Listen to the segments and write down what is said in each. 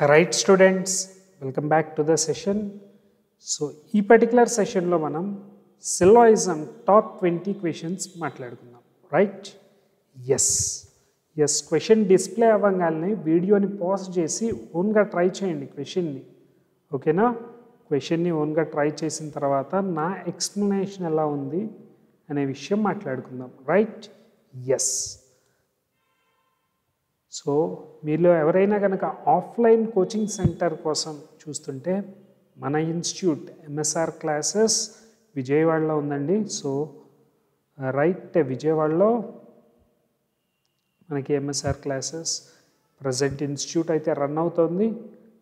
Right students, welcome back to the session. So ఈ particular session లో మనం syllogism top 20 questions మాట్లాడుకుందాం. Right? Yes, question display అవ్వగానే వీడియోని పాజ్ చేసి ఓన్గా ట్రై చేయండి క్వశ్చన్ని. ఓకేనా? క్వశ్చన్ని ఓన్గా ట్రై చేసిన తర్వాత నా ఎక్స్ప్లెనేషన్ ఎలా ఉంది అనే విషయం మాట్లాడుకుందాం. రైట్? ఎస్. సో మీలో ఎవరైనా కనుక ఆఫ్లైన్ కోచింగ్ సెంటర్ కోసం చూస్తుంటే మన ఇన్స్టిట్యూట్ ఎంఎస్ఆర్ క్లాసెస్ విజయవాడలో ఉందండి. సో రైట్, విజయవాడలో మనకి ఎంఎస్ఆర్ క్లాసెస్ ప్రజెంట్ ఇన్స్టిట్యూట్ అయితే రన్ అవుతుంది.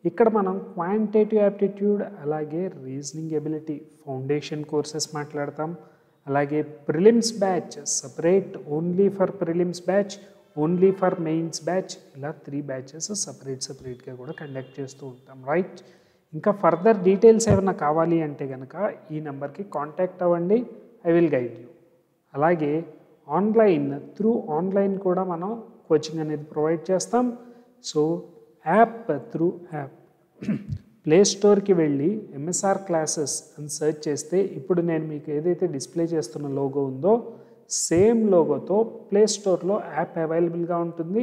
ఇక్కడ మనం క్వాంటిటేటివ్ యాప్టిట్యూడ్ అలాగే రీజనింగ్ ఎబిలిటీ ఫౌండేషన్ కోర్సెస్ మాట్లాడతాం. అలాగే prelims batch separate, only for prelims batch, only for mains batch, ఇలా 3 బ్యాచెస్ సపరేట్గా కూడా కండక్ట్ చేస్తూ ఉంటాం. రైట్? ఇంకా ఫర్దర్ డీటెయిల్స్ ఏమైనా కావాలి అంటే కనుక ఈ నెంబర్కి కాంటాక్ట్ అవ్వండి, ఐ విల్ గైడ్ యూ. అలాగే ఆన్లైన్ కూడా మనం కోచింగ్ అనేది ప్రొవైడ్ చేస్తాం. సో త్రూ యాప్ ప్లే స్టోర్కి వెళ్ళి ఎంఎస్ఆర్ క్లాసెస్ అని సెర్చ్ చేస్తే ఇప్పుడు నేను మీకు ఏదైతే డిస్ప్లే చేస్తున్న లోగో ఉందో సేమ్ లోగోతో ప్లే స్టోర్లో యాప్ అవైలబుల్గా ఉంటుంది.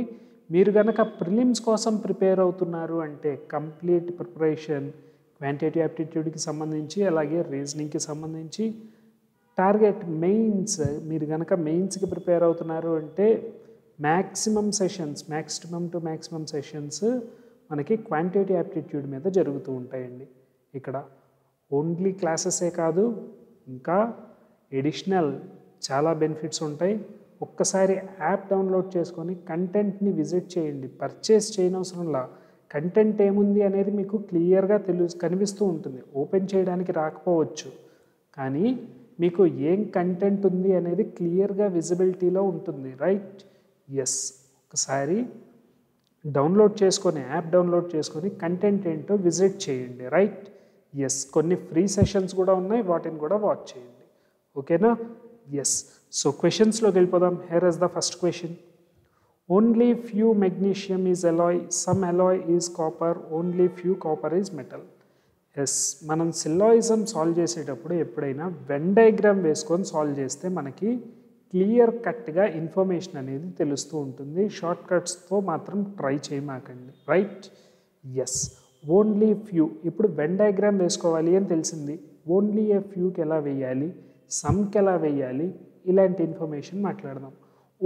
మీరు కనుక ప్రిలిమ్స్ కోసం ప్రిపేర్ అవుతున్నారు అంటే కంప్లీట్ ప్రిపరేషన్ క్వాంటిటేటివ్ యాప్టిట్యూడ్కి సంబంధించి అలాగే రీజనింగ్కి సంబంధించి, టార్గెట్ మెయిన్స్ మీరు కనుక మెయిన్స్కి ప్రిపేర్ అవుతున్నారు అంటే మ్యాక్సిమం సెషన్స్ మనకి క్వాంటిటేటివ్ యాప్టిట్యూడ్ మీద జరుగుతూ ఉంటాయండి. ఇక్కడ ఓన్లీ క్లాసెసే కాదు, ఇంకా ఎడిషనల్ చాలా బెనిఫిట్స్ ఉంటాయి. ఒక్కసారి యాప్ డౌన్లోడ్ చేసుకొని కంటెంట్ని విజిట్ చేయండి. పర్చేస్ చేయనవసరంలా కంటెంట్ ఏముంది అనేది మీకు క్లియర్గా కనిపిస్తూ ఉంటుంది. ఓపెన్ చేయడానికి రాకపోవచ్చు, కానీ మీకు ఏం కంటెంట్ ఉంది అనేది క్లియర్గా విజిబిలిటీలో ఉంటుంది. రైట్? ఎస్. ఒకసారి యాప్ డౌన్లోడ్ చేసుకొని కంటెంట్ ఏంటో విజిట్ చేయండి. రైట్? ఎస్. కొన్ని ఫ్రీ సెషన్స్ కూడా ఉన్నాయి, వాటిని కూడా వాచ్ చేయండి. ఓకేనా? ఎస్. సో క్వశ్చన్స్లోకి వెళ్ళిపోదాం. Here is the first question. Only few magnesium is alloy, some alloy is copper, only few copper is metal. Yes. మనం సిల్లాయిజం సాల్వ్ చేసేటప్పుడు ఎప్పుడైనా వెన్ డయాగ్రామ్ వేసుకొని సాల్వ్ చేస్తే మనకి క్లియర్ కట్గా ఇన్ఫర్మేషన్ అనేది తెలుస్తూ ఉంటుంది. షార్ట్ కట్స్తో మాత్రం ట్రై చేయమాకండి. రైట్? ఎస్. Only few. ఇప్పుడు వెన్ డయాగ్రామ్ వేసుకోవాలి అని తెలిసింది. ఓన్లీ ఏ ఫ్యూకి ఎలా వేయాలి, సమ్కి ఎలా వేయాలి, ఇలాంటి ఇన్ఫర్మేషన్ మాట్లాడదాం.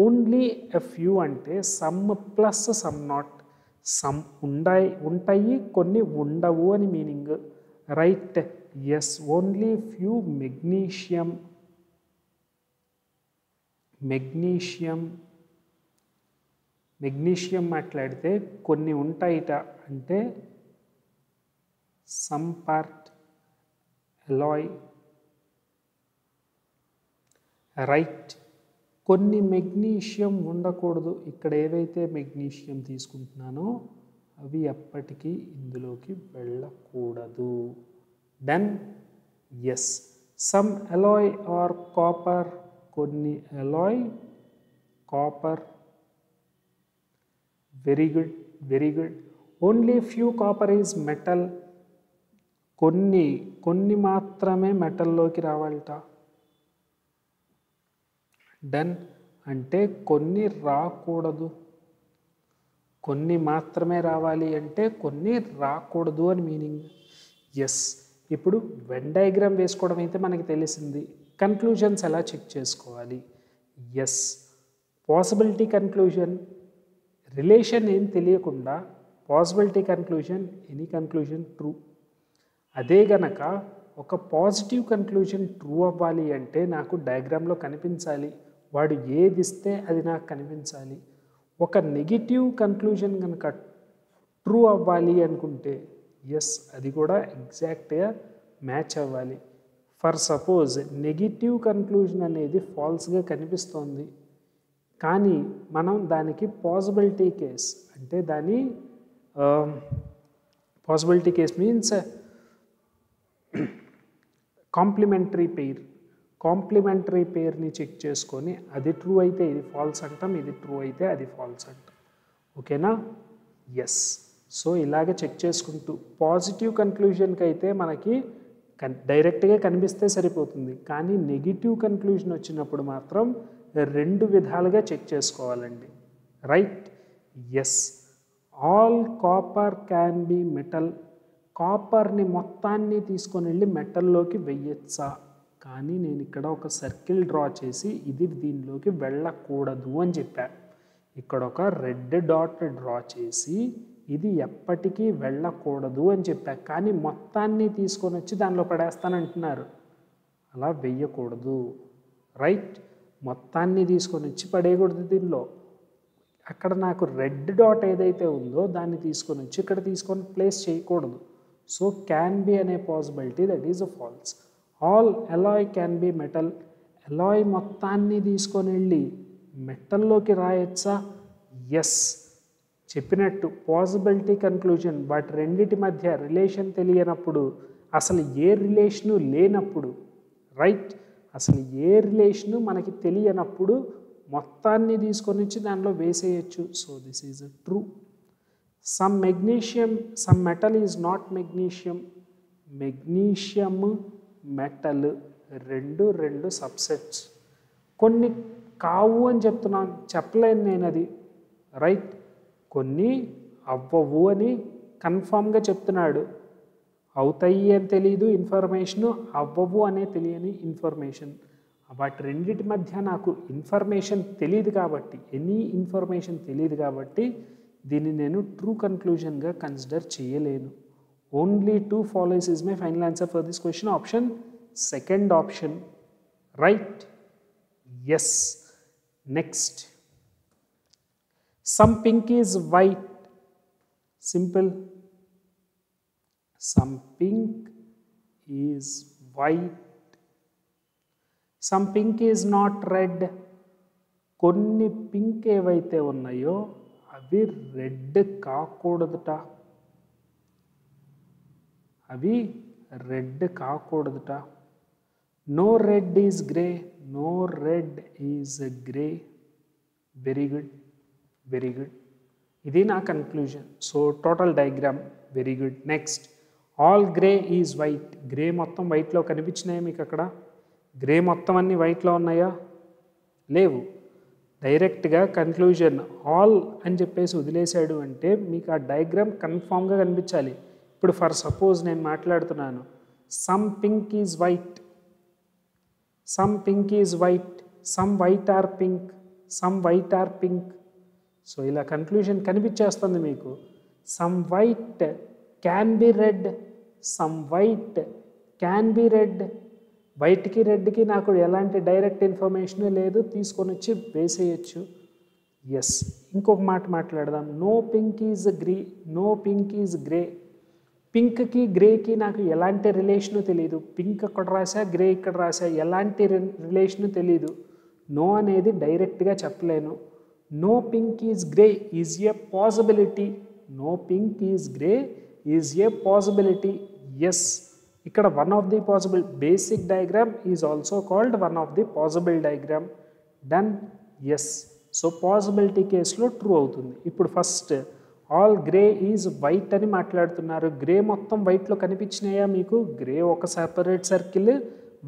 ఓన్లీ ఎ ఫ్యూ అంటే some plus some not. Some ఉంటాయి, కొన్ని ఉండవు అని meaning. Right? Yes. Only few magnesium మాట్లాడితే కొన్ని ఉంటాయిట అంటే సమ్ పార్ట్ అలాయ్. రైట్? కొన్ని మెగ్నీషియం ఉండకూడదు. ఇక్కడ ఏవైతే మెగ్నీషియం తీసుకుంటున్నానో అవి ఎప్పటికీ ఇందులోకి వెళ్ళకూడదు. Then yes. Some alloy are copper. కొన్ని alloy copper. Very good. Only few copper is metal. కొన్ని మాత్రమే మెటల్లోకి రావాలట. డన్. అంటే కొన్ని రాకూడదు. కొన్ని మాత్రమే రావాలి అంటే కొన్ని రాకూడదు అని మీనింగ్. ఎస్. ఇప్పుడు వెన్ డయాగ్రామ్ వేసుకోవడం అయితే మనకి తెలిసింది. కన్క్లూజన్స్ ఎలా చెక్ చేసుకోవాలి? ఎస్. పాసిబిలిటీ కన్క్లూజన్, రిలేషన్ ఏం తెలియకుండా possibility conclusion, any conclusion true. అదే గనక ఒక పాజిటివ్ కన్క్లూజన్ ట్రూ అవ్వాలి అంటే నాకు డయాగ్రామ్లో కనిపించాలి. వాడు ఏది ఇస్తే అది నాకు కనిపించాలి. ఒక నెగిటివ్ కన్క్లూజన్ కనుక ట్రూ అవ్వాలి అనుకుంటే ఎస్, అది కూడా ఎగ్జాక్ట్గా మ్యాచ్ అవ్వాలి. ఫర్ సపోజ్ నెగిటివ్ కన్క్లూజన్ అనేది ఫాల్స్గా కనిపిస్తోంది, కానీ మనం దానికి పాసిబిలిటీ కేస్ అంటే పాసిబిలిటీ కేస్ మీన్స్ కాంప్లిమెంటరీ పెయిర్ని చెక్ చేసుకొని అది ట్రూ అయితే ఇది ఫాల్స్ అంటాం, ఇది ట్రూ అయితే అది ఫాల్స్ అంటాం. ఓకేనా? ఎస్. సో ఇలాగే చెక్ చేసుకుంటూ పాజిటివ్ కన్క్లూజన్కి అయితే మనకి డైరెక్ట్గా కనిపిస్తే సరిపోతుంది, కానీ నెగిటివ్ కన్క్లూజన్ వచ్చినప్పుడు మాత్రం రెండు విధాలుగా చెక్ చేసుకోవాలండి. Right? Yes, all copper can be metal. కాపర్ని మొత్తాన్ని తీసుకొని వెళ్ళి మెటల్లోకి వెయ్యొచ్చా? కానీ నేను ఇక్కడ ఒక సర్కిల్ డ్రా చేసి ఇది దీనిలోకి వెళ్ళకూడదు అని చెప్పాను. ఇక్కడ ఒక రెడ్ డాట్ డ్రా చేసి ఇది ఎప్పటికీ వెళ్ళకూడదు అని చెప్పా, కానీ మొత్తాన్ని తీసుకొని వచ్చి దానిలో పడేస్తానంటున్నారు. అలా వెయ్యకూడదు. రైట్? మొత్తాన్ని తీసుకొని వచ్చి పడేయకూడదు దీనిలో. అక్కడ నాకు రెడ్ డాట్ ఏదైతే ఉందో దాన్ని తీసుకొని వచ్చి ఇక్కడ తీసుకొని ప్లేస్ చేయకూడదు. సో క్యాన్ బి అనే possibility, that is a falls. All Alai can be metal. Alai మొత్తాన్ని తీసుకొని వెళ్ళి మెటల్లోకి రాయొచ్చా? ఎస్, చెప్పినట్టు పాసిబిలిటీ కన్క్లూజన్. బట్ రెండిటి మధ్య రిలేషన్ తెలియనప్పుడు, అసలు ఏ రిలేషను లేనప్పుడు, రైట్, అసలు ఏ రిలేషను మనకి తెలియనప్పుడు మొత్తాన్ని తీసుకొని వచ్చి దానిలో వేసేయచ్చు. So this is true. Some magnesium, some metal is not magnesium. Magnesium, metal రెండు సబ్సెట్స్. కొన్ని కావు అని చెప్తున్నాను, చెప్పలేను నేను అది. రైట్? కొన్ని అవ్వవు అని కన్ఫామ్గా చెప్తున్నాడు. అవుతాయి అని తెలియదు ఇన్ఫర్మేషను, అవ్వవు అనే తెలియని ఇన్ఫర్మేషన్. వాటి రెండిటి మధ్య నాకు ఇన్ఫర్మేషన్ తెలియదు కాబట్టి, ఎనీ ఇన్ఫర్మేషన్ తెలియదు కాబట్టి దీన్ని నేను ట్రూ కన్క్లూజన్గా కన్సిడర్ చేయలేను. Only two follows is my final answer for this question. Option second option. Right? Yes. Next, some pink is white. Simple. Some pink is white. Some pink is not red. కొన్ని pink ఏవైతే ఉన్నాయో అవి red కాకూడదుట. అవి red కాకూడదుట. No red is grey. No red is grey. Very good, very good. ఇది నా conclusion. So total diagram very good. Next, all grey is white. Grey మొత్తం వైట్లో కనిపించినాయా మీకు? అక్కడ గ్రే మొత్తం అన్నీ వైట్లో ఉన్నాయా? లేవు. డైరెక్ట్గా కన్క్లూజన్ ఆల్ అని చెప్పేసి వదిలేశాడు అంటే మీకు ఆ డయాగ్రామ్ కన్ఫామ్గా కనిపించాలి. ఇప్పుడు ఫర్ సపోజ్ నేను మాట్లాడుతున్నాను, some pink is white, some pink is white, some white are pink, some white are pink. So ఇలా కన్క్లూజన్ కనిపించేస్తుంది మీకు. Some white can be red, some white can be red. వైట్కి రెడ్కి నాకు ఎలాంటి డైరెక్ట్ ఇన్ఫర్మేషన్ లేదు, తీసుకొని వచ్చి వేసేయచ్చు. ఎస్. ఇంకొక మాట మాట్లాడదాం. No pink is grey, no pink is grey. పింక్కి గ్రేకి నాకు ఎలాంటి రిలేషను తెలియదు. పింక్ అక్కడ రాసా, గ్రే ఇక్కడ రాసా, ఎలాంటి రిలేషను తెలీదు. నో అనేది డైరెక్ట్గా చెప్పలేను. No pink is grey is a possibility. No pink is grey is a possibility. Yes. ఇక్కడ one of the possible basic diagram is also called one of the possible diagram. Done. Yes. So possibility కేసులో true అవుతుంది. ఇప్పుడు first all grey is white అని మాట్లాడుతున్నారు. Grey మొత్తం వైట్లో కనిపించినాయా మీకు? గ్రే ఒక సపరేట్ సర్కిల్,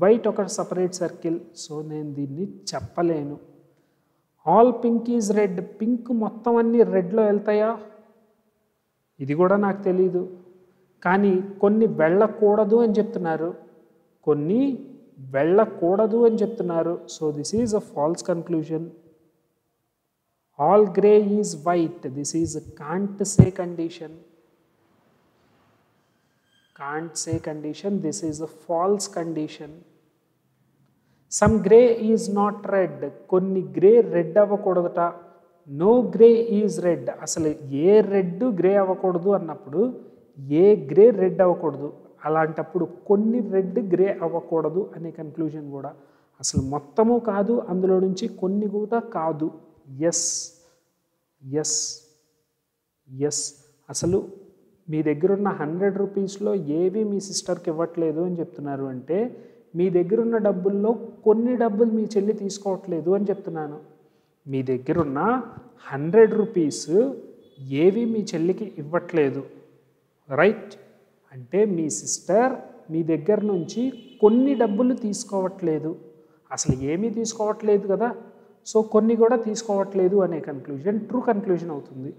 వైట్ ఒక సపరేట్ సర్కిల్. సో నేను దీన్ని చెప్పలేను. All pink is red. Pink మొత్తం అన్నీ రెడ్లో వెళ్తాయా? ఇది కూడా నాకు తెలీదు. కానీ కొన్ని వెళ్ళకూడదు అని చెప్తున్నారు, కొన్ని వెళ్ళకూడదు అని చెప్తున్నారు. So this is a false conclusion. All grey is white. This is can't say condition. Can't say condition. This is a false condition. Some grey is not red. కొన్ని గ్రే రెడ్ అవ్వకూడదట. No grey is red. అసలు ఏ red grey అవ్వకూడదు అన్నప్పుడు ఏ grey red అవ్వకూడదు. అలాంటప్పుడు కొన్ని red grey అవ్వకూడదు అనే కన్క్లూజన్ కూడా అసలు మొత్తము కాదు, అందులో నుంచి కొన్ని కూడా కాదు. ఎస్. ఎస్. ఎస్. అసలు మీ దగ్గర ఉన్న 100 రూపీస్లో ఏవి మీ సిస్టర్కి ఇవ్వట్లేదు అని చెప్తున్నారు అంటే మీ దగ్గర ఉన్న డబ్బుల్లో కొన్ని డబ్బులు మీ చెల్లి తీసుకోవట్లేదు అని చెప్తున్నాను. మీ దగ్గర ఉన్న 100 రూపీస్ ఏవి మీ చెల్లికి ఇవ్వట్లేదు, రైట్? అంటే మీ సిస్టర్ మీ దగ్గర నుంచి కొన్ని డబ్బులు తీసుకోవట్లేదు, అసలు ఏమీ తీసుకోవట్లేదు కదా, సో కొన్ని కూడా తీసుకోవట్లేదు అనే కన్క్లూజన్ ట్రూ కన్క్లూజన్ అవుతుంది,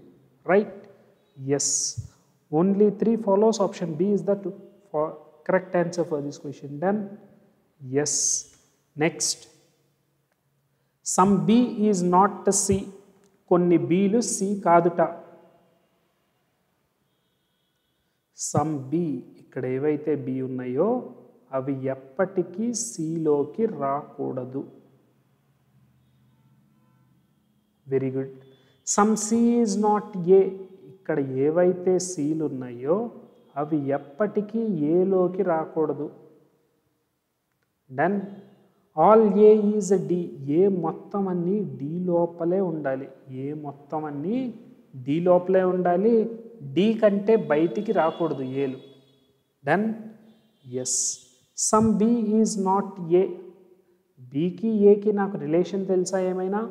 right? Yes, only 3 follows. Option B is the correct answer for this question. Done? Yes. Next, some B is not C. కొన్ని Bలు C కాదుట. సమ్ బి, ఇక్కడ ఏవైతే బి ఉన్నాయో అవి ఎప్పటికీ సిలోకి రాకూడదు. Very good. Some C is not A, ఇక్కడ ఏవైతే సిలు ఉన్నాయో అవి ఎప్పటికీ ఏలోకి రాకూడదు. Done. All A is D, A మొత్తం అన్నీ డి లోపలే ఉండాలి, ఏ మొత్తం అన్నీ డి లోపలే ఉండాలి, డి కంటే బయటికి రాకూడదు ఏలు. Done. Yes. Some B is not A, బికి ఏకి నాకు రిలేషన్ తెలుసా ఏమైనా?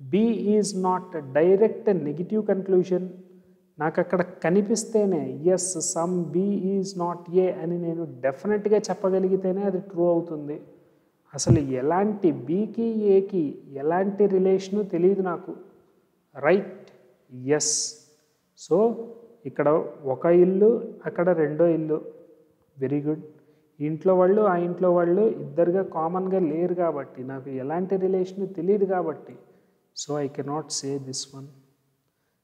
B is not, direct negative conclusion, నాకు అక్కడ కనిపిస్తేనే yes some B is not A అని నేను డెఫినెట్గా చెప్పగలిగితేనే అది ట్రూ అవుతుంది. అసలు ఎలాంటి బికి ఏకి ఎలాంటి రిలేషను తెలియదు నాకు, రైట్? ఎస్. సో ఇక్కడ ఒక ఇల్లు, అక్కడ రెండో ఇల్లు, వెరీ గుడ్. ఇంట్లో వాళ్ళు ఆ ఇంట్లో వాళ్ళు ఇద్దరుగా కామన్గా లేరు కాబట్టి నాకు ఎలాంటి రిలేషన్ తెలియదు కాబట్టి so I cannot say this one.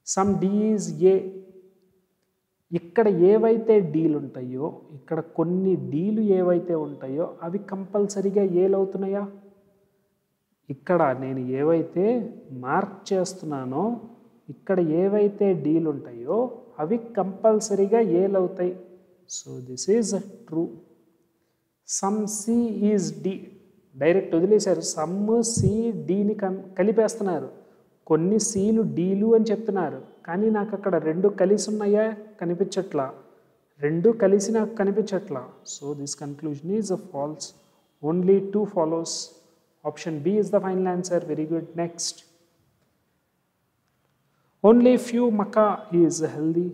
Some D is A, ఇక్కడ ఏవైతే డీలు ఉంటాయో, ఇక్కడ కొన్ని డీలు ఏవైతే ఉంటాయో అవి కంపల్సరీగా ఏలు అవుతున్నాయా? ఇక్కడ నేను ఏవైతే మార్క్ చేస్తున్నానో ఇక్కడ ఏవైతే డీలు ఉంటాయో అవి కంపల్సరీగా ఏలు అవుతాయి. So this is true. Some C is D, direct వదిలేశారు, సమ్ సి డిని కలిపేస్తున్నారు, కొన్ని సీలు డీలు అని చెప్తున్నారు, కానీ నాకు అక్కడ రెండు కలిసి ఉన్నాయా? కనిపించట్లా, రెండు కలిసి నాకు కనిపించట్లా. So this conclusion is false. Only 2 follows. Option B is the final answer. Very good. Next. Only few maca is healthy.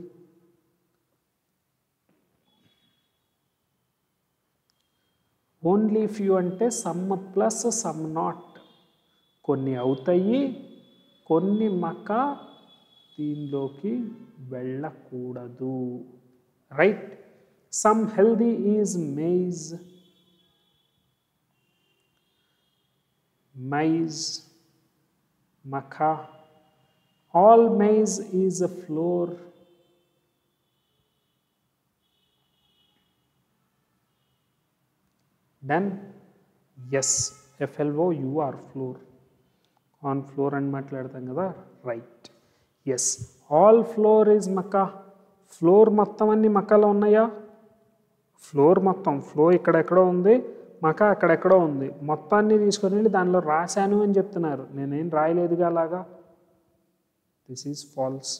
Only few అంటే సమ్ ప్లస్ సమ్ నాట్, కొన్ని అవుతాయి, కొన్ని మక దీనిలోకి వెళ్ళకూడదు, right? Some healthy is maize, maize, maca. All maize is a floor. Done? Yes. FLOUR, flour. On floor అని మాట్లాడతాం కదా, right? Yes. All flour is maca, flour మొత్తం అన్ని మకాలో ఉన్నాయా? ఫ్లోర్ మొత్తం, ఫ్లో ఇక్కడెక్కడో ఉంది, మకా అక్కడెక్కడో ఉంది, మొత్తాన్ని తీసుకొని వెళ్ళి దానిలో రాశాను అని చెప్తున్నారు, నేనేం రాయలేదుగా అలాగా. This is falls.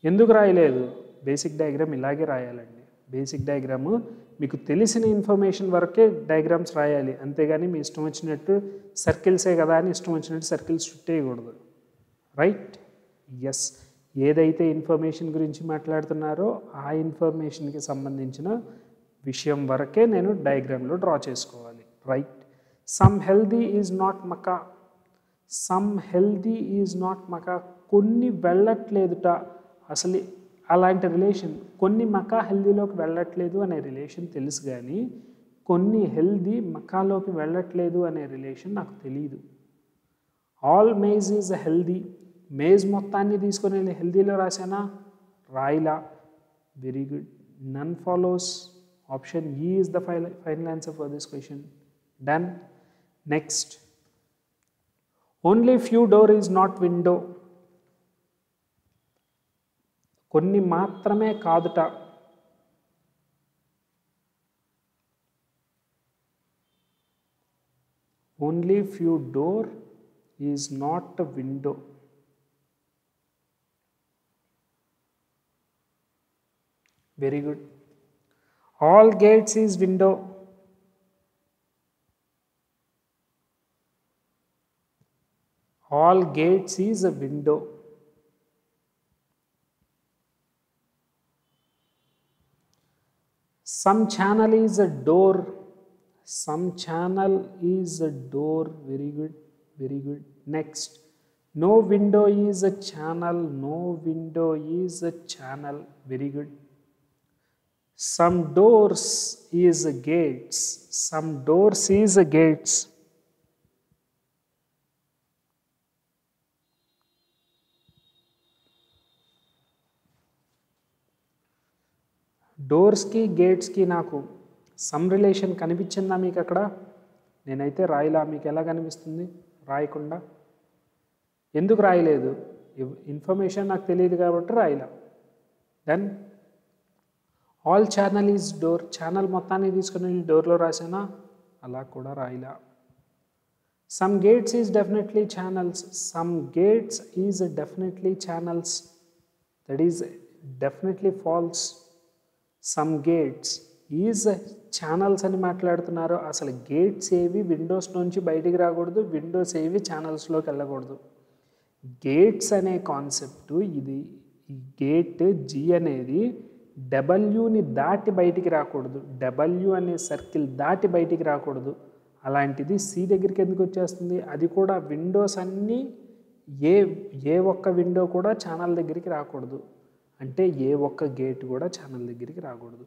ఎందుకు రాయలేదు? బేసిక్ డయాగ్రామ్ ఇలాగే రాయాలండి. బేసిక్ డయాగ్రాము మీకు తెలిసిన ఇన్ఫర్మేషన్ వరకే డయాగ్రామ్స్ రాయాలి, అంతేగాని మీ ఇష్టం వచ్చినట్టు సర్కిల్సే కదా అని ఇష్టం వచ్చినట్టు సర్కిల్స్ చుట్టేయకూడదు, రైట్? ఎస్. ఏదైతే ఇన్ఫర్మేషన్ గురించి మాట్లాడుతున్నారో ఆ ఇన్ఫర్మేషన్కి సంబంధించిన విషయం వరకే నేను డయాగ్రామ్లో డ్రా చేసుకోవాలి, right? Some healthy is not maca, some healthy is not maca, కొన్ని వెళ్ళట్లేదుట, అసలు అలాంటి రిలేషన్, కొన్ని మకా హెల్దీలోకి వెళ్ళట్లేదు అనే రిలేషన్ తెలుసు, కానీ కొన్ని హెల్దీ మకాలోకి వెళ్ళట్లేదు అనే రిలేషన్ నాకు తెలియదు. All maize is healthy, maize మొత్తాన్ని తీసుకొని వెళ్ళి హెల్దీలో రాశానా? రాయిలా. Very good. None follows. Option E is the final answer for this question. Done. Next. Only few door is not window, కొన్ని మాత్రమే కాదుట. Only few door is not a window. Very good. All gates is window. All gates is a window. Some channel is a door. Some channel is a door. Very good. Very good. Next. No window is a channel. No window is a channel. Very good. Some doors is a gates. Some doors is a gates. డోర్స్కి గేట్స్కి నాకు some relation కనిపించిందా మీకు అక్కడ? నేనైతే రాయిలా, మీకు ఎలా కనిపిస్తుంది రాయకుండా? ఎందుకు రాయలేదు? ఇన్ఫర్మేషన్ నాకు తెలియదు కాబట్టి రాయలా. Then all channel is door. Channel మొత్తాన్ని తీసుకుని వెళ్ళి డోర్లో రాసానా? అలా కూడా రాయలా. Some gates is definitely channels. Some gates is definitely channels. That is definitely false. Some gates is channels అని మాట్లాడుతున్నారు. అసలు గేట్స్ ఏవి విండోస్ నుంచి బయటికి రాకూడదు, విండోస్ ఏవి ఛానల్స్లోకి వెళ్ళకూడదు. గేట్స్ అనే కాన్సెప్ట్ ఇది. ఈ గేట్ జీ అనేది డబ్ల్యూని దాటి బయటికి రాకూడదు, డబ్ల్యూ అనే సర్కిల్ దాటి బయటికి రాకూడదు. అలాంటిది సి దగ్గరికి ఎందుకు వచ్చేస్తుంది? అది కూడా విండోస్ అన్నీ ఏ ఒక్క విండో కూడా ఛానల్ దగ్గరికి రాకూడదు. అంటే ఏ ఒక్క గేట్ కూడా ఛానల్ దగ్గరికి రాకూడదు.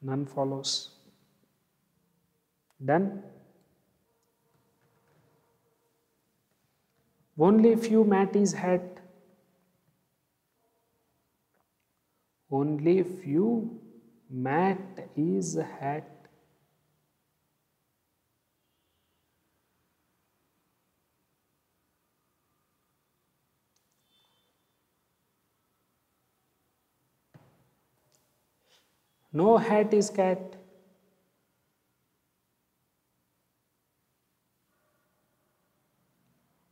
None follows. Done. Only few mat is hat. Only few mat is hat. No hat is cat.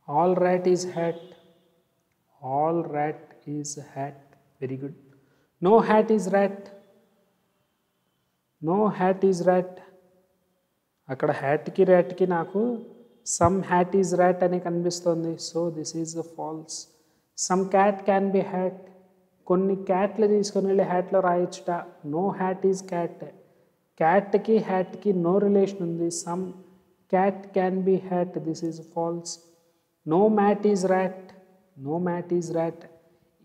All rat is hat. All rat is hat. Very good. No hat is rat. No hat is rat. అక్కడ హ్యాట్కి ర్యాట్కి నాకు some hat is rat అని కనిపిస్తుంది. So this is the false. Some cat can be hat. కొన్ని క్యాట్లు తీసుకొని వెళ్ళి హ్యాట్లో రాయొచ్చుట. No hat is cat. క్యాట్కి హ్యాట్కి నో రిలేషన్ ఉంది. Some cat can be hat. This is false. No mat is rat. No mat is rat.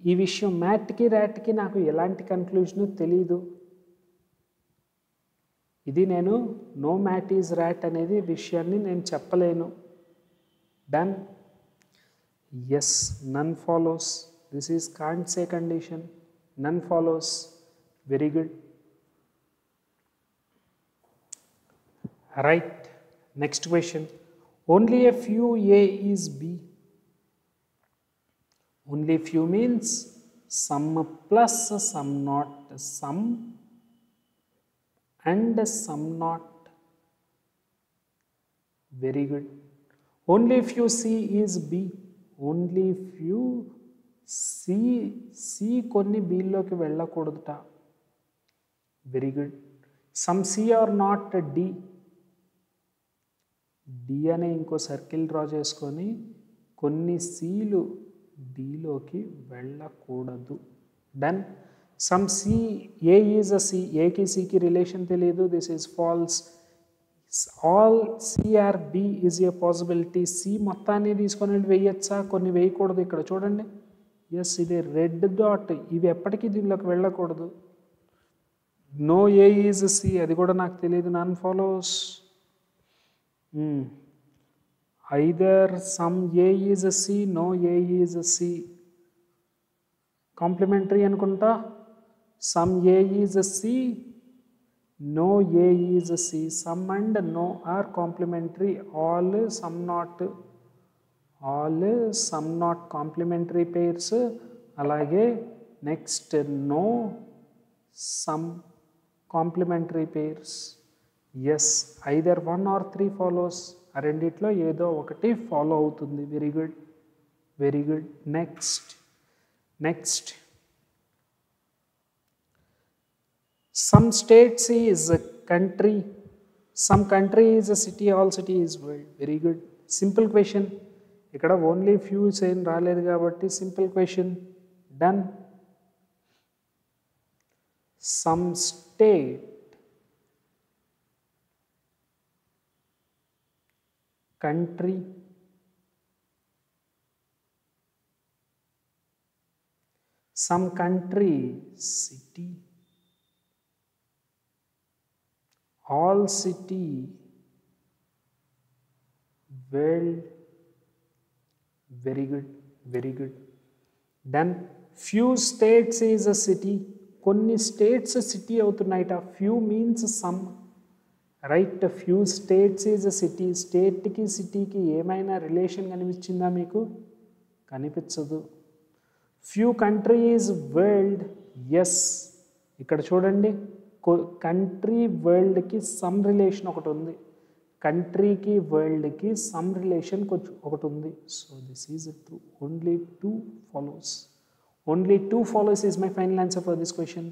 ఈ విషయం మ్యాట్కి ర్యాట్కి నాకు ఎలాంటి కన్క్లూజన్ తెలీదు. ఇది నేను నో మ్యాట్ ఈజ్ ర్యాట్ అనేది విషయాన్ని నేను చెప్పలేను. Done. Yes. None follows. This is can't say condition. None follows. Very good. Right. Next question. Only a few A is B. Only few means some plus some not, some and some not. Very good. Only few C is B. Only few C కొన్ని బీలోకి వెళ్ళకూడదుట. Very good. Some C are not D. D అనే ఇంకో circle draw చేసుకొని కొన్ని సీలు డిలోకి వెళ్ళకూడదు. Done. Some C A is a C. ఏకి సికి రిలేషన్ తెలియదు. This is false. All C are B is a possibility. C మొత్తాన్ని తీసుకొని వెళ్ళి వేయచ్చా? కొన్ని వేయకూడదు. ఇక్కడ చూడండి. ఎస్, ఇది రెడ్ డాట్. ఇవి ఎప్పటికీ దీనిలోకి వెళ్ళకూడదు. No A is C. అది కూడా నాకు తెలియదు. None follows. Either some A is C, no A is C. Complementary అనుకుంటా. Some A is C, no A is C. Some and no are complementary. All some not. All some not complementary pairs. అలాగే next no some complementary pairs. Yes, either 1 or 3 follows. ఆ రెండిట్లో ఏదో ఒకటి follow అవుతుంది. Very good. Very good. Next. Next. Some states is country. Some country is a city. All city is world. Very good. Simple question. ఇక్కడ only fuse ఏం రాలేదు కాబట్టి simple question. Done. some state, country, some country, city, all city, world. Very good, very good. Then few states is a city. కొన్ని states city అవుతున్నాయిట. Few means some, right? Few states is a city. స్టేట్కి సిటీకి ఏమైనా relation కనిపించిందా మీకు? కనిపించదు. Few countries world, yes. ఇక్కడ చూడండి, కంట్రీ వరల్డ్కి సమ్ రిలేషన్ ఒకటి ఉంది. కంట్రీకి వరల్డ్కి సమ్ రిలేషన్ ఒకటి ఉంది. So this is true. Only two follows. Only two follows is my final answer for this question.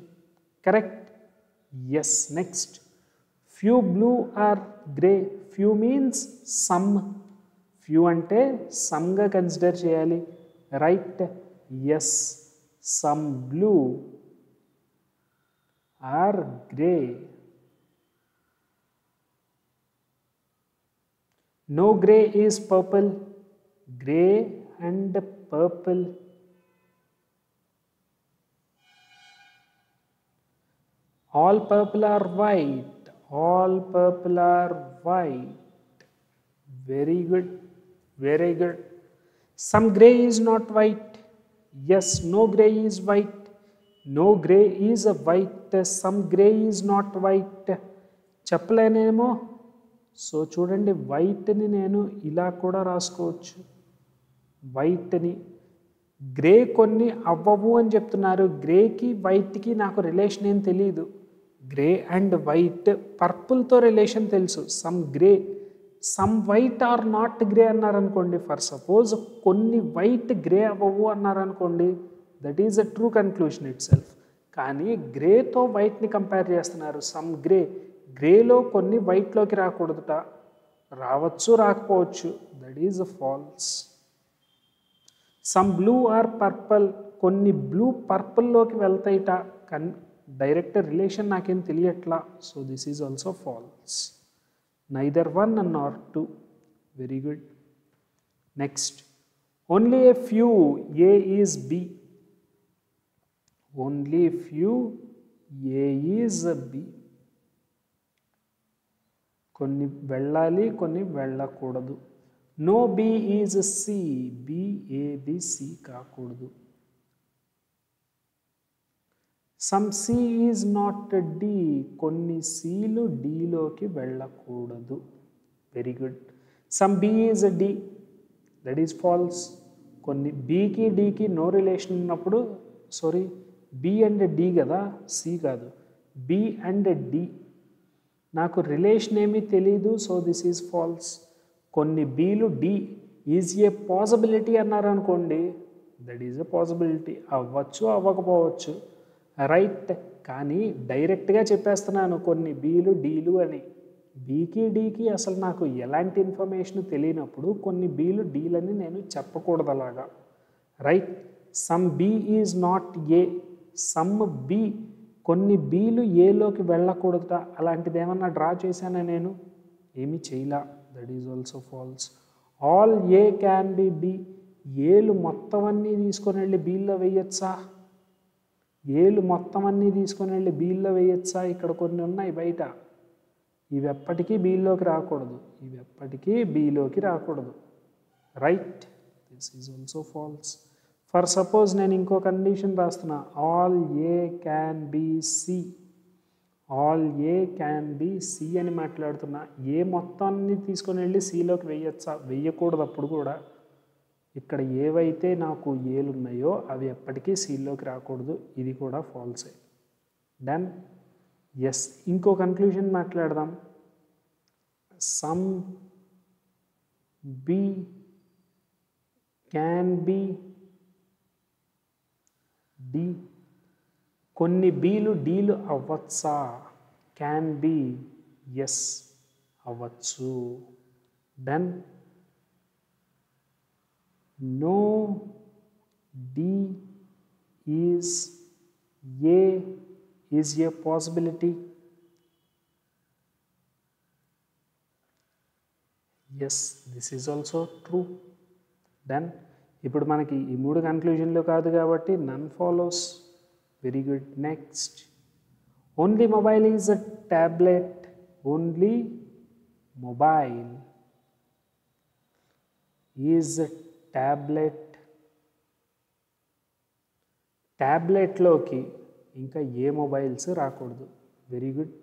Correct? Yes. Next, few blue are grey. Few means some. Few అంటే సమ్గా consider చేయాలి, right? Yes. Some blue are grey. No gray is purple. Gray and purple. All purple are white. All purple are white. Very good. Very good. Some gray is not white. Yes, no gray is white. No gray is a white. Some gray is not white. చెప్పలేనేమో. So చూడండి, వైట్ని నేను ఇలా కూడా రాసుకోవచ్చు, వైట్ని. Grey కొన్ని అవ్వవు అని చెప్తున్నారు. గ్రేకి వైట్కి నాకు రిలేషన్ ఏం తెలియదు. గ్రే అండ్ వైట్, పర్పుల్తో రిలేషన్ తెలుసు. Some grey, some white are not grey అన్నారనుకోండి, ఫర్ సపోజ్ కొన్ని వైట్ గ్రే అవ్వవు అన్నారనుకోండి, that is a true conclusion itself. కానీ గ్రేతో వైట్ని కంపేర్ చేస్తున్నారు. సమ్ గ్రే, గ్రేలో కొన్ని వైట్లోకి రాకూడదుట. రావచ్చు, రాకపోవచ్చు, that is false. Some blue are purple. కొన్ని బ్లూ పర్పుల్లోకి వెళ్తాయిట, కానీ డైరెక్ట్ రిలేషన్ నాకేం తెలియట్లా. So this is also false. Neither one nor two. Very good. Next, only A few, A is B. Only few, A is B. కొన్ని వెళ్ళాలి, కొన్ని వెళ్ళకూడదు. No B is C. B, A, B, C కాకూడదు. Some C is not D. కొన్ని సిలు డిలోకి వెళ్ళకూడదు. Very good. Some B is D. That is false. కొన్ని బికి డికి నో రిలేషన్ ఉన్నప్పుడు, సారీ, బి అండ్ డి కదా, సి కాదు. బి అండ్ డి నాకు రిలేషన్ ఏమీ తెలీదు. So this is false. కొన్ని బీలు డి ఈజ్ ఏ పాసిబిలిటీ అన్నారనుకోండి, దట్ ఈజ్ ఎ పాసిబిలిటీ. అవ్వచ్చు, అవ్వకపోవచ్చు, రైట్? కానీ డైరెక్ట్గా చెప్పేస్తున్నాను కొన్ని బీలు డీలు అని. బీకి డీకి అసలు నాకు ఎలాంటి ఇన్ఫర్మేషన్ తెలియనప్పుడు కొన్ని బీలు డీలని నేను చెప్పకూడదు అలాగా, right? Some B is not A. Some B, కొన్ని బీలు ఏలోకి వెళ్ళకూడదుట. అలాంటిది ఏమన్నా డ్రా చేశానా నేను? ఏమీ చేయలా. That is also false. All A can be B. ఏలు మొత్తం అన్నీ తీసుకొని వెళ్ళి బీల్లో వేయచ్చా? ఏలు మొత్తం అన్నీ తీసుకొని వెళ్ళి బీల్లో వేయచ్చా? ఇక్కడ కొన్ని ఉన్నాయి బయట, ఇవి ఎప్పటికీ బీలోకి రాకూడదు, ఇవి ఎప్పటికీ బీలోకి రాకూడదు, right? This is also false. For suppose నేను ఇంకో కండిషన్ రాస్తున్నా, all A can be C. All A can be C అని మాట్లాడుతున్నా. ఏ మొత్తాన్ని తీసుకొని వెళ్ళి సిలోకి వేయచ్చా? వేయకూడదు. అప్పుడు కూడా ఇక్కడ ఏవైతే నాకు ఏలు ఉన్నాయో అవి ఎప్పటికీ సిలోకి రాకూడదు. ఇది కూడా ఫాల్సే. డన్. ఎస్. ఇంకో కన్క్లూజన్ మాట్లాడదాం. Some B can be D. కొన్ని బీలు డీలు అవ్వచ్చా? క్యాన్ బి, ఎస్, అవ్వచ్చు. Done. No D is A is a possibility. Yes, this is also true. Then ఇప్పుడు మనకి ఈ మూడు కన్క్లూజన్లు కాదు కాబట్టి none follows. Very good. Next, only mobile is a tablet. Only mobile is a tablet. ట్యాబ్లెట్లోకి ఇంకా ఏ మొబైల్స్ రాకూడదు. Very good.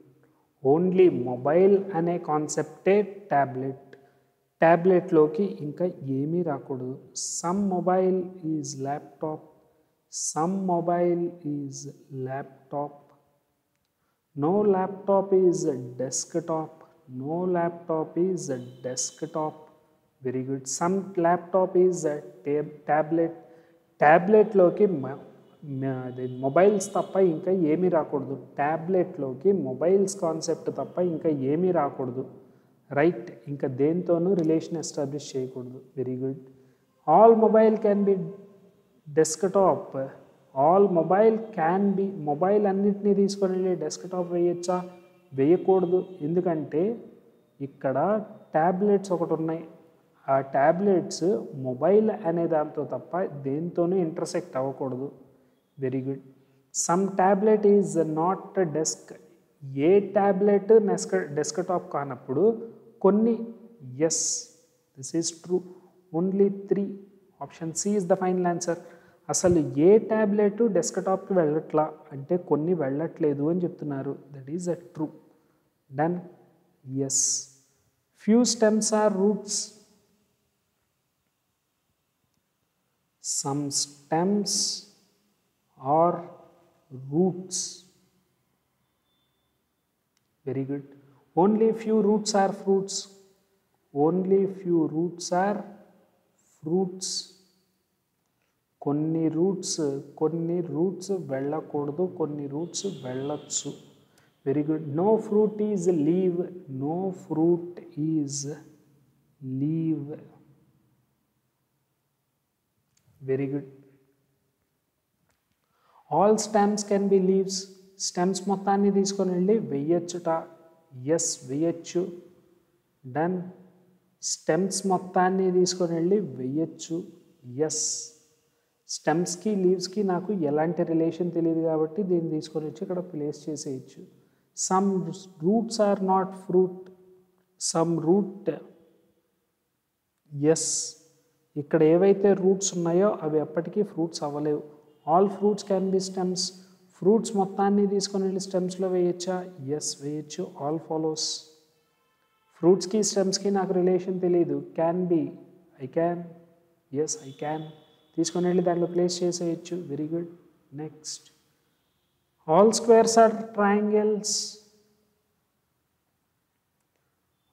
ఓన్లీ మొబైల్ అనే కాన్సెప్టే ట్యాబ్లెట్. ట్యాబ్లెట్లోకి ఇంకా ఏమీ రాకూడదు. Some mobile is laptop. Some mobile is laptop. No laptop is desktop. No laptop is desktop. Very good. Some laptop is tablet. ట్యాబ్లెట్లోకి మొబైల్స్ తప్ప ఇంకా ఏమీ రాకూడదు. ట్యాబ్లెట్లోకి మొబైల్స్ కాన్సెప్ట్ తప్ప ఇంకా ఏమీ రాకూడదు. రైట్. ఇంకా దేంతోనూ రిలేషన్ ఎస్టాబ్లిష్ చేయకూడదు. Very good. All mobile can be desktop. All mobile can be. Mobile అన్నిటినీ తీసుకొని వెళ్ళి డెస్క్టాప్ వేయచ్చా? వేయకూడదు. ఎందుకంటే ఇక్కడ ట్యాబ్లెట్స్ ఒకటి ఉన్నాయి. ఆ ట్యాబ్లెట్స్ మొబైల్ అనే దాంతో తప్ప దేంతోనూ ఇంటర్సెక్ట్ అవ్వకూడదు. Very good. Some tablet is not desk. ఏ ట్యాబ్లెట్ డెస్క్టాప్ కానప్పుడు కొన్ని. Yes, this is true. Only 3. Option C is the final answer. అసలు ఏ ట్యాబ్లెట్ డెస్క్టాప్కి వెళ్ళట్లా అంటే కొన్ని వెళ్ళట్లేదు అని చెప్తున్నారు. That is a true. Done. Yes. Few stems are roots. Some stems are roots. Very good. Only few roots are fruits. Only few roots are fruits. కొన్ని roots వెళ్ళకూడదు, కొన్ని రూట్స్ వెళ్ళొచ్చు. Very good. No fruit is leave. No fruit is leave. Very good. All stems can be leaves. Stems మొత్తాన్ని తీసుకొని వెళ్ళి వెయ్యొచ్చుట. ఎస్, వెయ్యొచ్చు. డన్. స్టెమ్స్ మొత్తాన్ని తీసుకొని వెళ్ళి వెయ్యొచ్చు. ఎస్. స్టెమ్స్కి లీవ్స్కి నాకు ఎలాంటి రిలేషన్ తెలియదు కాబట్టి దీన్ని తీసుకొని వచ్చి ఇక్కడ ప్లేస్ చేసేయచ్చు. Some roots are not fruit. Some root. Yes. ఇక్కడ ఏవైతే రూట్స్ ఉన్నాయో అవి ఎప్పటికీ ఫ్రూట్స్ అవ్వలేవు. All fruits can be stems. Fruits మొత్తాన్ని తీసుకొని వెళ్ళి స్టెమ్స్లో వేయచ్చా? ఎస్, వేయచ్చు. All follows. ఫ్రూట్స్కి స్టెమ్స్కి నాకు రిలేషన్ తెలియదు. Can be. I can. Yes, I can. తీసుకొని వెళ్ళి దాంట్లో ప్లేస్ చేసేయచ్చు. Very good. Next, all squares are triangles.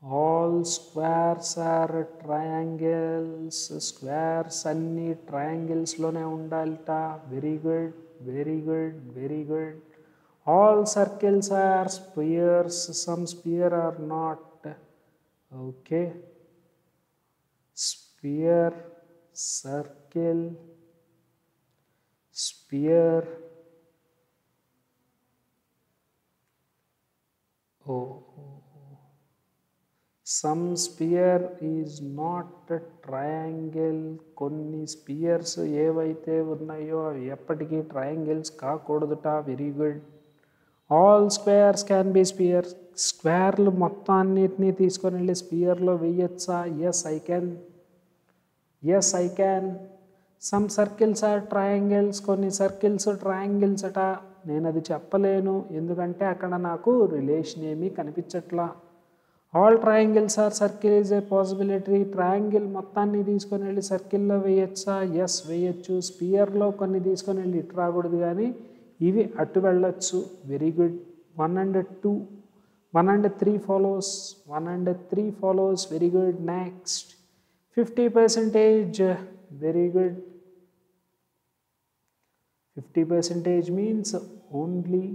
All squares are triangles. Squares అన్నీ ట్రయాంగిల్స్లోనే ఉండాలిట. Very good, very good, very good. All circles are spheres. Some sphere are not. Okay. Sphere, circle, sphere. Some sphere is not a triangle. కొన్ని spheres ఏవైతే ఉన్నాయో అవి ఎప్పటికీ triangles కాకూడదుట. Very good. All squares can be spheres. స్క్వేర్లు మొత్తాన్నిటినీ తీసుకొని వెళ్ళి స్పియర్లో వేయచ్చా? Yes, I can. Yes, I can. Some circles are triangles. కొన్ని సర్కిల్స్ ట్రయాంగిల్స్ అట. నేను అది చెప్పలేను ఎందుకంటే అక్కడ నాకు రిలేషన్ ఏమీ కనిపించట్లా. All triangles are circle is a possibility. Triangle మొత్తాన్ని తీసుకొని వెళ్ళి సర్కిల్లో వేయచ్చా? ఎస్, వేయచ్చు. స్పియర్లో కొన్ని తీసుకొని వెళ్ళి ఇటు రాకూడదు కానీ ఇవి అటు వెళ్ళొచ్చు. Very good. 1 and 2, 1 and 3 follows. 1 and 3 follows. Very good. Next, 50%. Very good. 50% means only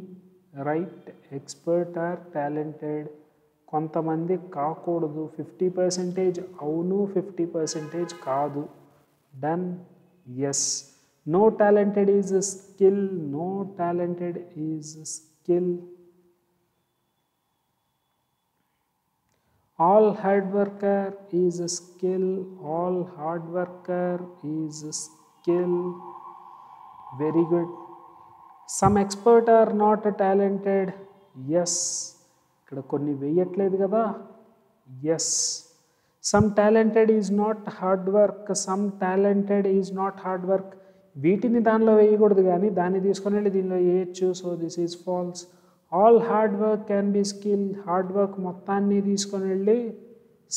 right, expert or talented. కొంతమంది కాకూడదు. 50% అవును, 50% కాదు. Done. Yes. No talented is skill. No talented is skill. All hard worker is a skill. All hard worker is a skill. Very good. Some expert are not talented. Yes. ఇక్కడ కొన్ని వేయట్లేదు కదా. Yes. Some talented is not hard work. Some talented is not hard work. వీటిని దానిలో వేయకూడదు కానీ దాన్ని తీసుకొని వెళ్ళి దీనిలో వేయచ్చు. So this is false. All hard work can be skill. Hard work మొత్తాన్ని తీసుకొని వెళ్ళి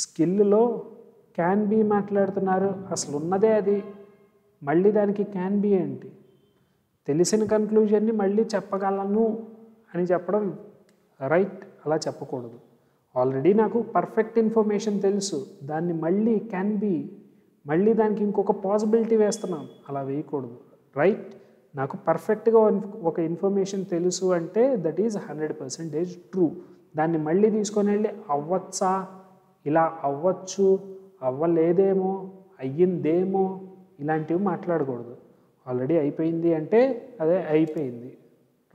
స్కిల్లో క్యాన్ బి మాట్లాడుతున్నారు. అసలు ఉన్నదే అది, మళ్ళీ దానికి క్యాన్ బి ఏంటి? తెలిసిన కన్క్లూజన్ని మళ్ళీ చెప్పగలను అని చెప్పడం రైట్. అలా చెప్పకూడదు. ఆల్రెడీ నాకు పర్ఫెక్ట్ ఇన్ఫర్మేషన్ తెలుసు, దాన్ని మళ్ళీ క్యాన్ బి, మళ్ళీ దానికి ఇంకొక పాసిబిలిటీ వేస్తున్నాం, అలా వేయకూడదు. రైట్. నాకు పర్ఫెక్ట్గా ఒక ఇన్ఫర్మేషన్ తెలుసు అంటే దట్ ఈజ్ 100% ట్రూ. దాన్ని మళ్ళీ తీసుకొని వెళ్ళి అవ్వచ్చా, ఇలా అవ్వచ్చు, అవ్వలేదేమో, అయ్యిందేమో, ఇలాంటివి మాట్లాడకూడదు. ఆల్రెడీ అయిపోయింది అంటే అదే అయిపోయింది.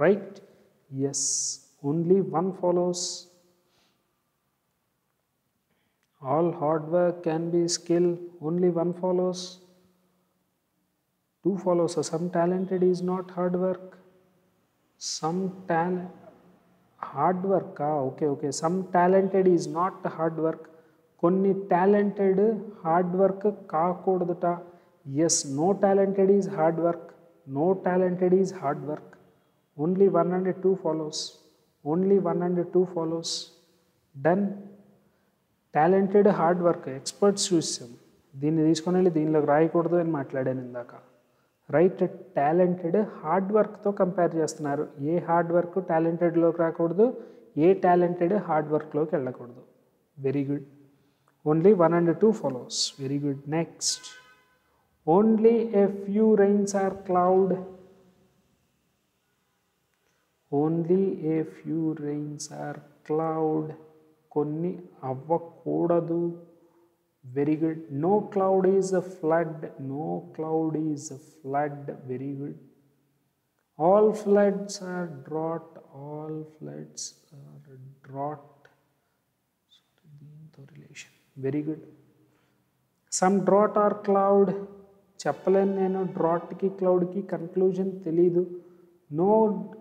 Right. Yes. Only one follows. All hard work can be skill. Only one follows. Two follows. So some talented is not hard work. Some hard work. Okay. Some talented is not hard work. Konni talented hard work kaakudata. Yes. No talented is hard work. No talented is hard work. Only 1 and 2 follows. Only 1 and 2 follows. Done. Talented hard work experts చూసాం, దీన్ని తీసుకొని వెళ్ళి దీనిలోకి రాయకూడదు అని మాట్లాడాను ఇందాక. Right. Talented hard వర్క్తో కంపేర్ చేస్తున్నారు. ఏ హార్డ్ వర్క్ టాలెంటెడ్లోకి రాకూడదు, ఏ టాలెంటెడ్ హార్డ్ వర్క్లోకి వెళ్ళకూడదు. Very good. Only 1 and 2 follows. Very good. Next. Only a few rains are cloud. Only A few rains are cloud. కొన్ని అవ్వకూడదు. Very good. No cloud is a flood. No cloud is a flood. Very good. All floods are drought. All floods are drought. దీంతో relation. Very good. Some drought are cloud. చెప్పలేను నేను, డ్రాట్కి క్లౌడ్కి conclusion తెలీదు. No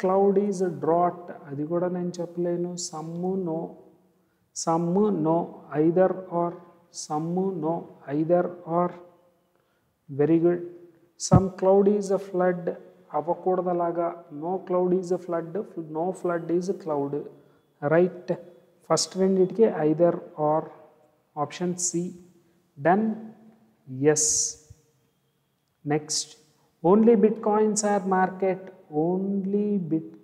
cloud is a drought, అది కూడా నేను చెప్పలేను. Some no. Some no, either or. Some no, either or. Very good. Some cloud is a flood. Avakudalaga. No cloud is a flood. No flood is a cloud. Right. First renditki either or. Option C. Done. Yes. Next. Only bitcoins are market. Only bit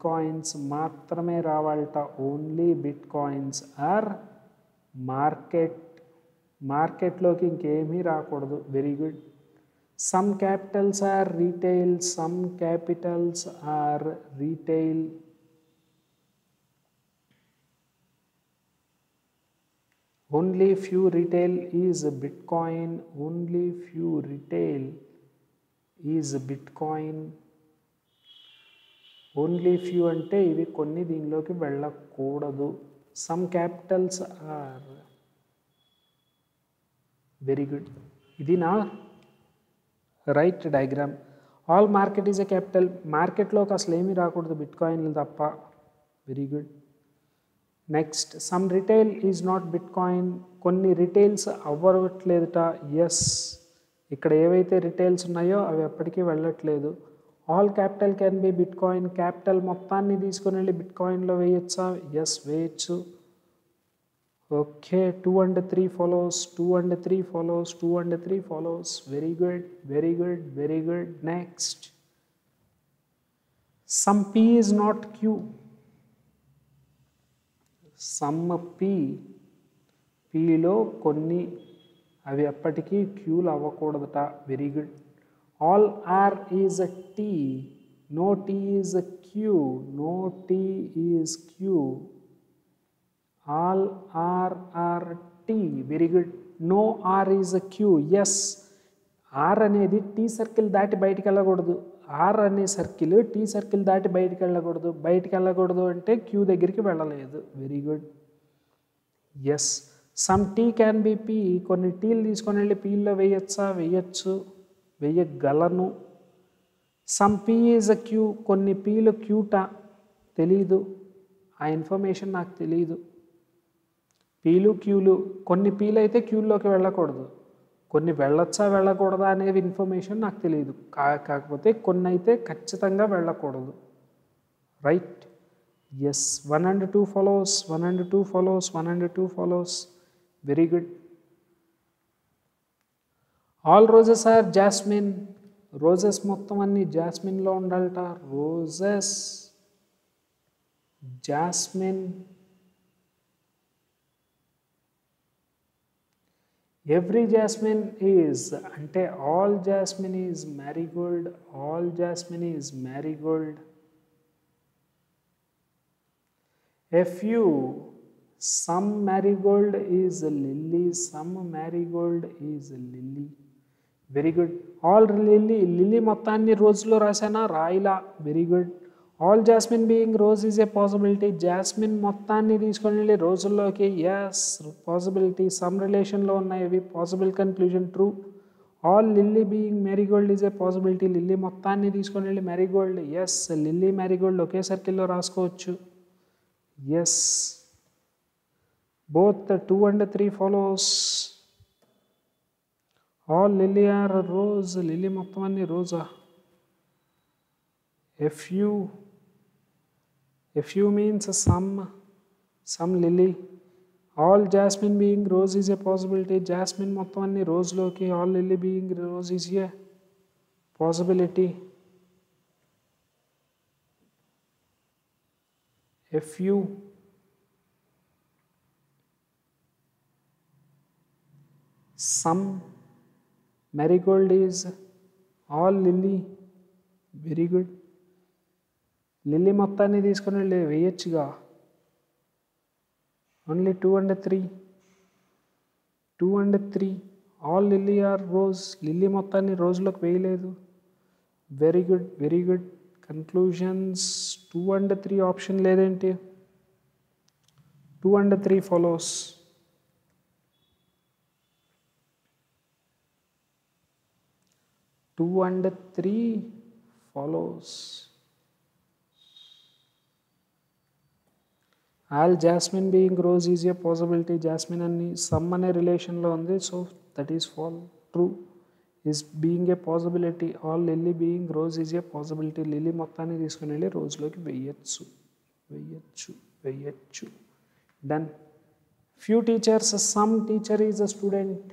coins మాత్రమే రావాలట. Only bitcoins are మార్కెట్లోకి ఇంకేమీ రాకూడదు. Very good. Some capitals are retail. Some capitals are retail. Only few retail is bitcoin. Only few retail is bitcoin. Only few అంటే ఇవి కొన్ని దీనిలోకి వెళ్ళకూడదు. Some capitals are. Very good. ఇది నా right diagram. All market is a capital. మార్కెట్లోకి అసలు ఏమీ రాకూడదు బిట్ కాయిన్లు తప్ప. Very good. Next. Some retail is not bit coin. కొన్ని రిటైల్స్ అవ్వట్లేదుట. ఎస్. ఇక్కడ ఏవైతే రిటైల్స్ ఉన్నాయో అవి ఎప్పటికీ వెళ్ళట్లేదు. All capital can be bit coin. Capital మొత్తాన్ని తీసుకొని వెళ్ళి బిట్ కాయిన్లో వేయచ్చా? ఎస్, వేయచ్చు. Okay. 2 and 3 follows. 2 and 3 follows. 2 and 3 follows. Very good. Very good. Very good. Next. Some P is not Q. Some P. Pలో కొన్ని అవి ఎప్పటికీ క్యూలు అవ్వకూడదట. Very good. All R is a T. No T is a Q. No T is Q. All R T. Very good. No R is a Q. Yes. R అనేది T circle దాటి బయటికి వెళ్ళకూడదు. ఆర్ అనే circle tea circle దాటి బయటికి వెళ్ళకూడదు అంటే Q దగ్గరికి వెళ్ళలేదు. Very good. Yes, some T can be P, కొన్ని టీలు తీసుకొని వెళ్ళి పీల్లో వేయచ్చా? వేయచ్చు, వేయగలను. Some P is a Q, కొన్ని పీలు క్యూటా? తెలీదు, ఆ ఇన్ఫర్మేషన్ నాకు తెలీదు. పీలు క్యూలు, కొన్ని పీలు అయితే క్యూల్లోకి వెళ్ళకూడదు, కొన్ని వెళ్ళొచ్చా వెళ్ళకూడదా అనేది ఇన్ఫర్మేషన్ నాకు తెలియదు. కాకపోతే కొన్ని అయితే ఖచ్చితంగా వెళ్ళకూడదు. Right. Yes, 1 and 2 follows, 1 and 2 follows, 1 and 2 follows. Very good. All roses are jasmine, roses మొత్తం అన్ని జాస్మిన్లో ఉండాలట. Roses, jasmine. Every jasmine is అంటే all jasmine is marigold, all jasmine is marigold. A few, some marigold is a lily, some marigold is a lily. Very good. All lily, lily మొత్తాన్ని రోజులో రాసానా? రాయిలా. Very good. All jasmine being rose is a possibility, jasmine మొత్తాన్ని తీసుకొని వెళ్ళి రోజుల్లోకి. Yes, possibility. Some రిలేషన్లో ఉన్నాయి అవి. Possible conclusion true. All lily being Marie Gold is a possibility, lily మొత్తాన్ని తీసుకొని వెళ్ళి మ్యారీగోల్డ్. ఎస్, లిల్లీ మ్యారీగోల్డ్ ఒకే సర్కిల్లో రాసుకోవచ్చు. Yes, both the 2 and 3 follows. All lily are rose, lily మొత్తం అన్ని రోజా. A few means some lily. All jasmine being rose is a possibility, jasmine మొత్తం అన్ని రోజులోకి. All lily being rose is a possibility. A few, some marigold is all lily. Very good. Lily మొత్తాన్ని తీసుకొని వెళ్ళి వేయచ్చుగా. ఓన్లీ 2 and 3, 2 and 3. All lily are rose, lily మొత్తాన్ని రోజులోకి వేయలేదు. Very good, very good. Conclusions 2 and 3 option లేదేంటి? 2 and 3 follows. Two and 3 follows. All jasmine being rose is a possibility, jasmine అన్ని సమ్ అనే రిలేషన్లో ఉంది. So that is true. is being a possibility. All lily being rose is a possibility. Lily మొత్తాన్ని తీసుకుని వెళ్ళి రోజులోకి వేయచ్చు, వేయచ్చు, వేయచ్చు. Done. Few teachers, some teacher is a student.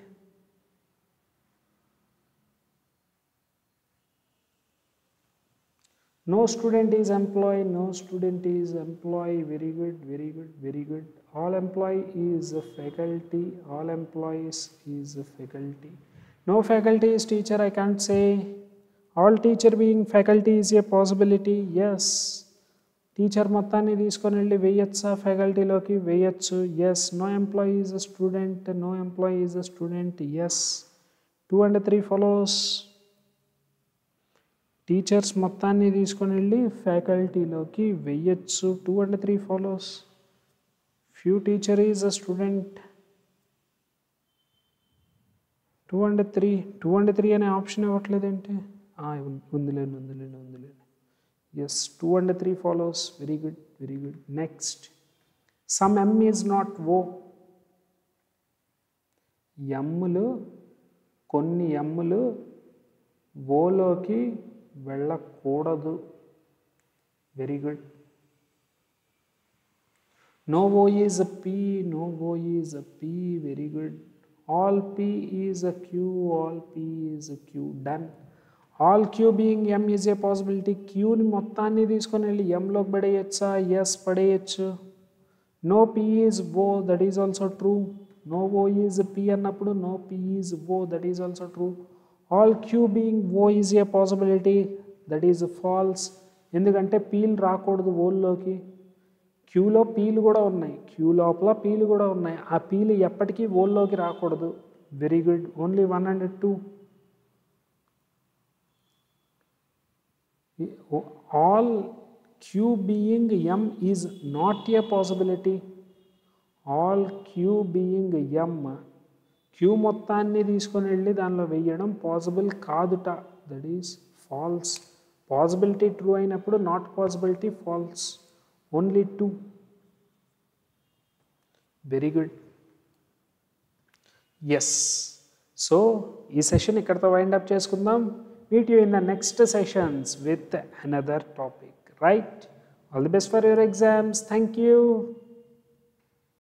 No student is employee, no student is employee. Very good, very good, very good. All employee is a faculty, all employees is a faculty. No faculty is teacher, I can't say. All teacher being faculty is a possibility. Yes. Teacher మొత్తాన్ని తీసుకొని వెళ్ళి వేయచ్చా ఫ్యాకల్టీలోకి? వేయచ్చు. Yes. No employee is a student, no employee is a student. Yes. 2 and 3 follows. Teachers మొత్తాన్ని తీసుకొని వెళ్ళి ఫ్యాకల్టీలోకి వేయచ్చు. 2 and 3 follows. Few teacher is a student. 2 and 3, 2 and 3 అనే ఆప్షన్ ఇవ్వట్లేదేంటి? ఉందిలేండి. Yes, 2 and 3 follows. Very good, very good. Next, some M is not O. ఎమ్ములు, కొన్ని ఎమ్ములు ఓలోకి వెళ్ళకూడదు. Very good. No O is a P, no O is a P. Very good. All P is a Q, all P is a Q. Done. All Q being M is a possibility. Q ని మొత్తాన్ని తీసుకొని వెళ్ళి Mలోకి పడేయచ్చా? Yes, పడేయచ్చు. No P is O, that is also true. No O is P అన్నప్పుడు no P is O, that is also true. All Q being O is a possibility, that is false. ఎందుకంటే peel రాకూడదు ఓల్లోకి. క్యూలో peel కూడా ఉన్నాయి, queue లోపల peel కూడా ఉన్నాయి. ఆ పీలు ఎప్పటికీ ఓల్లోకి రాకూడదు. Very good. Only 1 and 2. All q being m is not a possibility. All q being m, q మొత్తాన్ని తీసుకొని వెళ్ళి దానిలో వేయడం పాసిబుల్ కాదుట. That is false. Possibility true అయినప్పుడు not possibility false. Only 2. Very good. Yes. So ఈ session ఇక్కడితో wind up చేసుకుందాం. Meet you in the next sessions with another topic, right? All the best for your exams. Thank you.